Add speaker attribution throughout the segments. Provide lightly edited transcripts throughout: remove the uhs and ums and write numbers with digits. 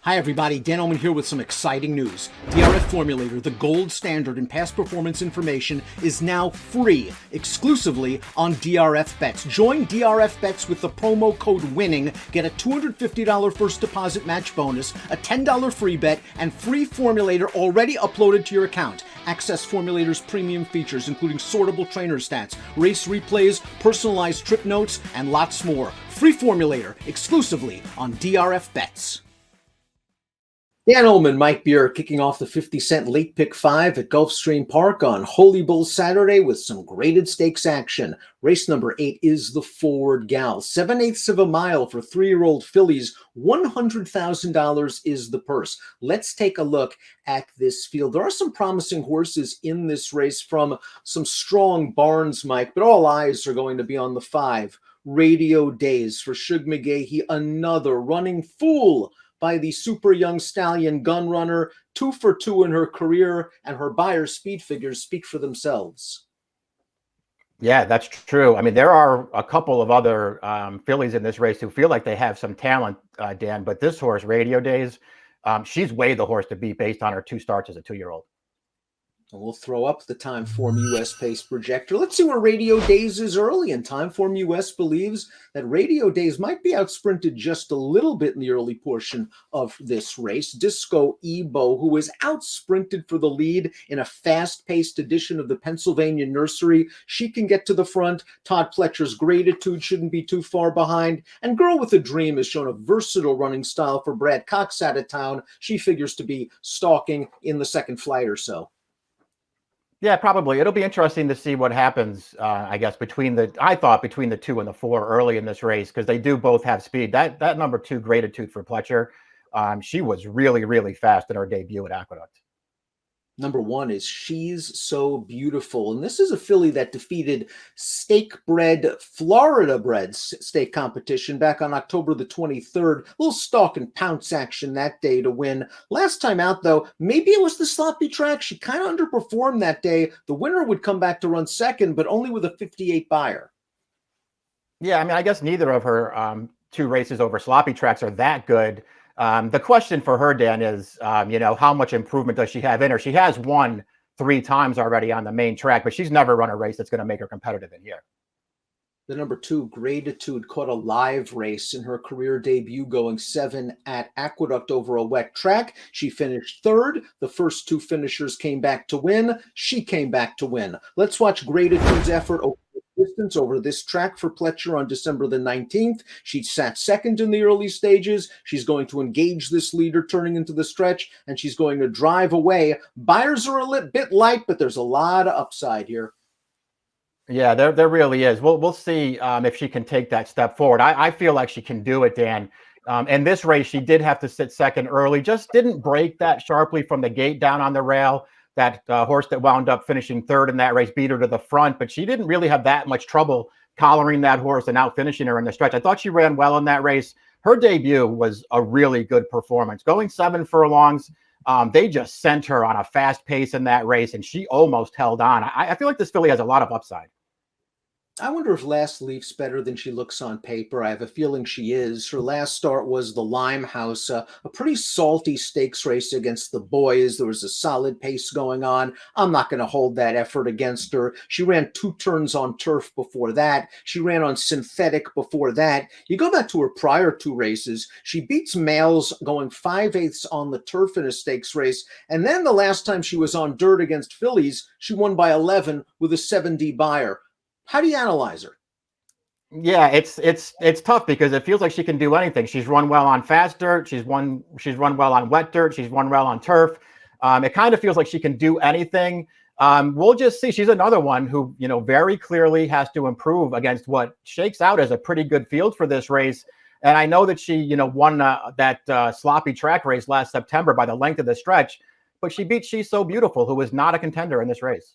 Speaker 1: Hi everybody, Dan Illman here with some exciting news. DRF Formulator, the gold standard in past performance information, is now free, exclusively on DRF Bets. Join DRF Bets with the promo code WINNING, get a $250 first deposit match bonus, a $10 free bet, and free Formulator already uploaded to your account. Access Formulator's premium features, including sortable trainer stats, race replays, personalized trip notes, and lots more. Free Formulator, exclusively on DRF Bets. Dan Illman, Mike Beer kicking off the 50-cent late pick 5 at Gulfstream Park on Holy Bull Saturday with some graded stakes action. Race number 8 is the Forward Gal. 7/8 of a mile for 3-year-old fillies. $100,000 is the purse. Let's take a look at this field. There are some promising horses in this race from some strong barns, Mike, but all eyes are going to be on the 5. Radio Days for Shug McGahee, another running fool by the super young stallion Gun Runner, 2 for 2 in her career, and her Beyer speed figures speak for themselves.
Speaker 2: Yeah, that's true. I mean, there are a couple of other fillies in this race who feel like they have some talent, Dan, but this horse, Radio Days, she's way the horse to beat based on her 2 starts as a 2-year-old.
Speaker 1: And we'll throw up the Timeform US pace projector. Let's see where Radio Days is early, and Timeform US believes that Radio Days might be outsprinted just a little bit in the early portion of this race. Discoebo, who was outsprinted for the lead in a fast-paced edition of the Pennsylvania Nursery, she can get to the front. Todd Pletcher's Gratitude shouldn't be too far behind. And Girl with a Dream has shown a versatile running style for Brad Cox out of town. She figures to be stalking in the second flight or so.
Speaker 2: Yeah, probably. It'll be interesting to see what happens, I guess, between the 2 and the 4 early in this race, because they do both have speed. That number 2 Gratitude for Pletcher, she was really, really fast in her debut at Aqueduct.
Speaker 1: Number 1 is She's So Beautiful. And this is a filly that defeated stake-bred, Florida-bred stake competition back on October the 23rd. A little stalk and pounce action that day to win. Last time out, though, maybe it was the sloppy track. She kind of underperformed that day. The winner would come back to run second, but only with a 58 Beyer.
Speaker 2: Yeah, I mean, I guess neither of her 2 races over sloppy tracks are that good. The question for her, Dan, is, how much improvement does she have in her? She has won 3 times already on the main track, but she's never run a race that's going to make her competitive in here.
Speaker 1: The number 2, Gratitude, caught a live race in her career debut, going 7 at Aqueduct over a wet track. She finished 3rd. The first 2 finishers came back to win. She came back to win. Let's watch Gratitude's effort over distance over this track for Pletcher on December the 19th. She sat second in the early stages. She's going to engage this leader turning into the stretch, and she's going to drive away. Buyers are a bit light, but there's a lot of upside here.
Speaker 2: Yeah, there really is. We'll see if she can take that step forward. I feel like she can do it, Dan. In this race, she did have to sit second early, just didn't break that sharply from the gate down on the rail. That horse that wound up finishing 3rd in that race beat her to the front, but she didn't really have that much trouble collaring that horse and out finishing her in the stretch. I thought she ran well in that race. Her debut was a really good performance. Going 7 furlongs, they just sent her on a fast pace in that race, and she almost held on. I feel like this filly has a lot of upside.
Speaker 1: I wonder if Last Leaf's better than she looks on paper. I have a feeling she is. Her last start was the Limehouse, a pretty salty stakes race against the boys. There was a solid pace going on. I'm not going to hold that effort against her. She ran 2 turns on turf before that. She ran on synthetic before that. You go back to her prior 2 races, she beats males going 5/8 on the turf in a stakes race. And then the last time she was on dirt against fillies, she won by 11 with a 7D Beyer. How do you analyze her?
Speaker 2: Yeah, it's tough because it feels like she can do anything. She's run well on fast dirt. She's run well on wet dirt. She's run well on turf. It kind of feels like she can do anything. We'll just see. She's another one who, very clearly has to improve against what shakes out as a pretty good field for this race. And I know that she, won that sloppy track race last September by the length of the stretch, but she beat She's So Beautiful, who was not a contender in this race.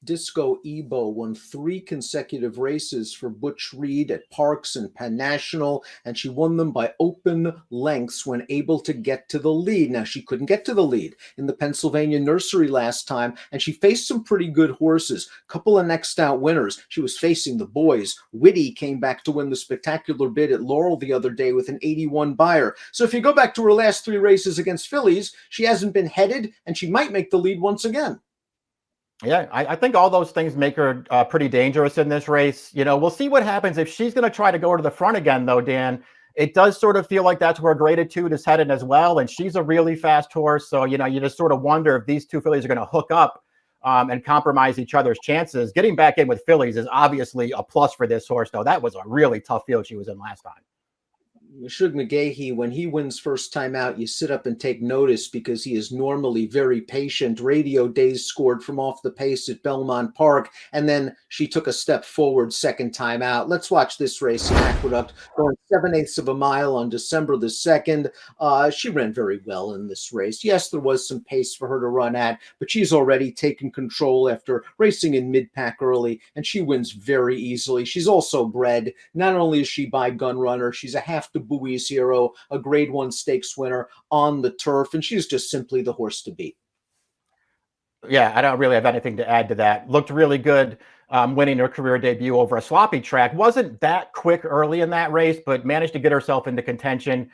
Speaker 1: Discoebo won 3 consecutive races for Butch Reed at Parks and Penn National, and she won them by open lengths when able to get to the lead. Now, she couldn't get to the lead in the Pennsylvania Nursery last time, and she faced some pretty good horses. A couple of next out winners. She was facing the boys. Whitty came back to win the spectacular bid at Laurel the other day with an 81 buyer. So if you go back to her last 3 races against fillies, she hasn't been headed, and she might make the lead once again.
Speaker 2: Yeah, I think all those things make her pretty dangerous in this race. We'll see what happens if she's going to try to go to the front again, though, Dan. It does sort of feel like that's where Gratitude is headed as well. And she's a really fast horse. So, you just sort of wonder if these two fillies are going to hook up and compromise each other's chances. Getting back in with fillies is obviously a plus for this horse, though. That was a really tough field she was in last time.
Speaker 1: Shug McGahee, when he wins first time out, you sit up and take notice because he is normally very patient. Radio Days scored from off the pace at Belmont Park, and then she took a step forward second time out. Let's watch this race in Aqueduct, going 7/8 of a mile on December the 2nd. She ran very well in this race. Yes, there was some pace for her to run at, but she's already taken control after racing in mid-pack early, and she wins very easily. She's also bred. Not only is she by Gun Runner, she's a half to Bowie's Hero, a Grade 1 stakes winner on the turf, and she's just simply the horse to beat.
Speaker 2: Yeah, I don't really have anything to add to that. Looked really good, winning her career debut over a sloppy track. Wasn't that quick early in that race, but managed to get herself into contention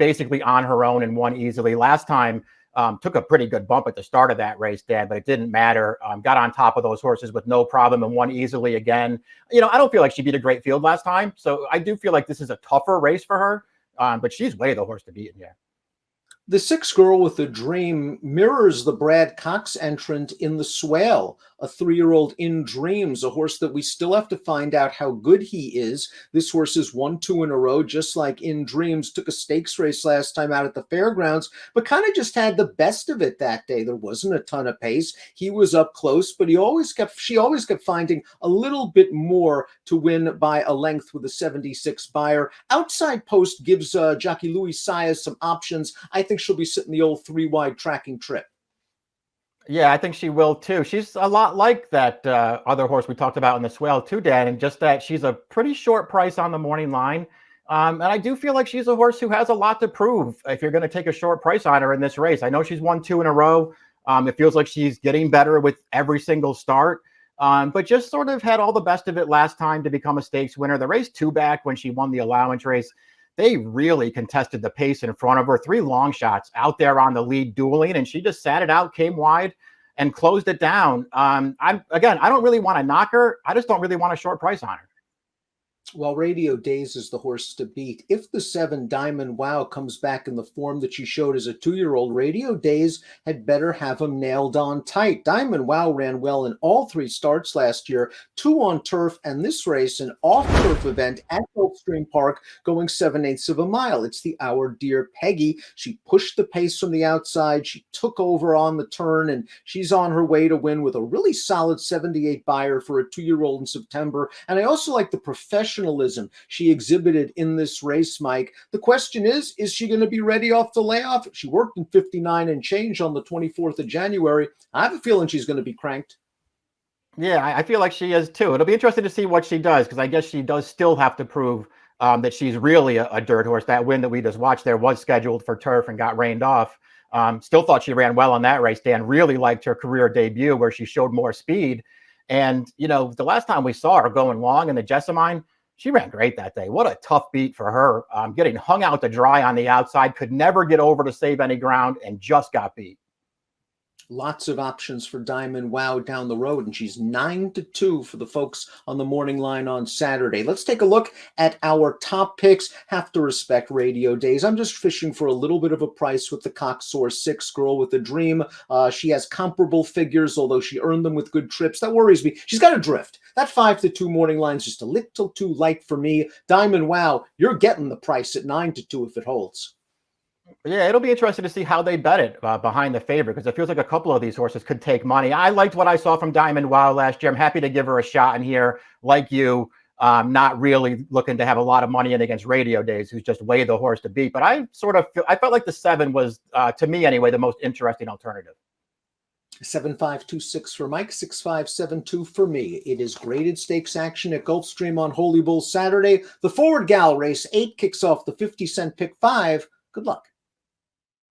Speaker 2: basically on her own and won easily. Last time, took a pretty good bump at the start of that race, Dan, but it didn't matter. Got on top of those horses with no problem and won easily again. I don't feel like she beat a great field last time, so I do feel like this is a tougher race for her, but she's way the horse to beat in here.
Speaker 1: The 6 Girl with a Dream mirrors the Brad Cox entrant in the Swale, a 3-year-old In Dreams, a horse that we still have to find out how good he is. This horse has won 2 in a row, just like In Dreams. Took a stakes race last time out at the fairgrounds, but kind of just had the best of it that day. There wasn't a ton of pace. He was up close, but she always kept finding a little bit more to win by a length with a 76 buyer. Outside Post gives jockey Louis Saez some options. I think she'll be sitting the old 3-wide tracking trip.
Speaker 2: Yeah, I think she will too. She's a lot like that other horse we talked about in the Swale too, Dan, and just that she's a pretty short price on the morning line. And I do feel like she's a horse who has a lot to prove if you're going to take a short price on her in this race. I know she's won 2 in a row. It feels like she's getting better with every single start, but just sort of had all the best of it last time to become a stakes winner. The race 2 back when she won the allowance race, they really contested the pace in front of her. 3 long shots out there on the lead dueling, and she just sat it out, came wide, and closed it down. I don't really want to knock her. I just don't really want a short price on her.
Speaker 1: While Radio Days is the horse to beat, if the 7 Diamond Wow comes back in the form that she showed as a 2-year-old, Radio Days had better have him nailed on tight. Diamond Wow ran well in all 3 starts last year, 2 on turf, and this race an off-turf event at Gulfstream Park, going 7/8 of a mile. It's the Our Dear Peggy. She pushed the pace from the outside. She took over on the turn, and she's on her way to win with a really solid 78 buyer for a 2-year-old in September. And I also like the professionalism she exhibited in this race, Mike. The question is she going to be ready off the layoff? She worked in 59 and change on the 24th of January. I have a feeling she's going to be cranked.
Speaker 2: Yeah, I feel like she is too. It'll be interesting to see what she does, because I guess she does still have to prove that she's really a dirt horse. That win that we just watched there was scheduled for turf and got rained off. Still thought she ran well on that race, Dan. Really liked her career debut where she showed more speed. And, the last time we saw her going long in the Jessamine, she ran great that day. What a tough beat for her. Getting hung out to dry on the outside, could never get over to save any ground, and just got beat.
Speaker 1: Lots of options for Diamond Wow down the road, and she's 9-2 for the folks on the morning line on Saturday. Let's take a look at our top picks. Have to respect Radio Days. I'm just fishing for a little bit of a price with the Coxor 6 Girl with a Dream. She has comparable figures, although she earned them with good trips. That worries me. She's got a drift. That 5-2 morning line is just a little too light for me. Diamond Wow, you're getting the price at 9-2 if it holds.
Speaker 2: Yeah, it'll be interesting to see how they bet it behind the favorite, because it feels like a couple of these horses could take money. I liked what I saw from Diamond Wow last year. I'm happy to give her a shot in here. Like you, not really looking to have a lot of money in against Radio Days, who's just way the horse to beat. But I felt like the 7 was, to me anyway, the most interesting alternative.
Speaker 1: 7526 for Mike, 6572 for me. It is graded stakes action at Gulfstream on Holy Bull Saturday. The Forward Gal race 8 kicks off the 50-cent pick 5. Good luck.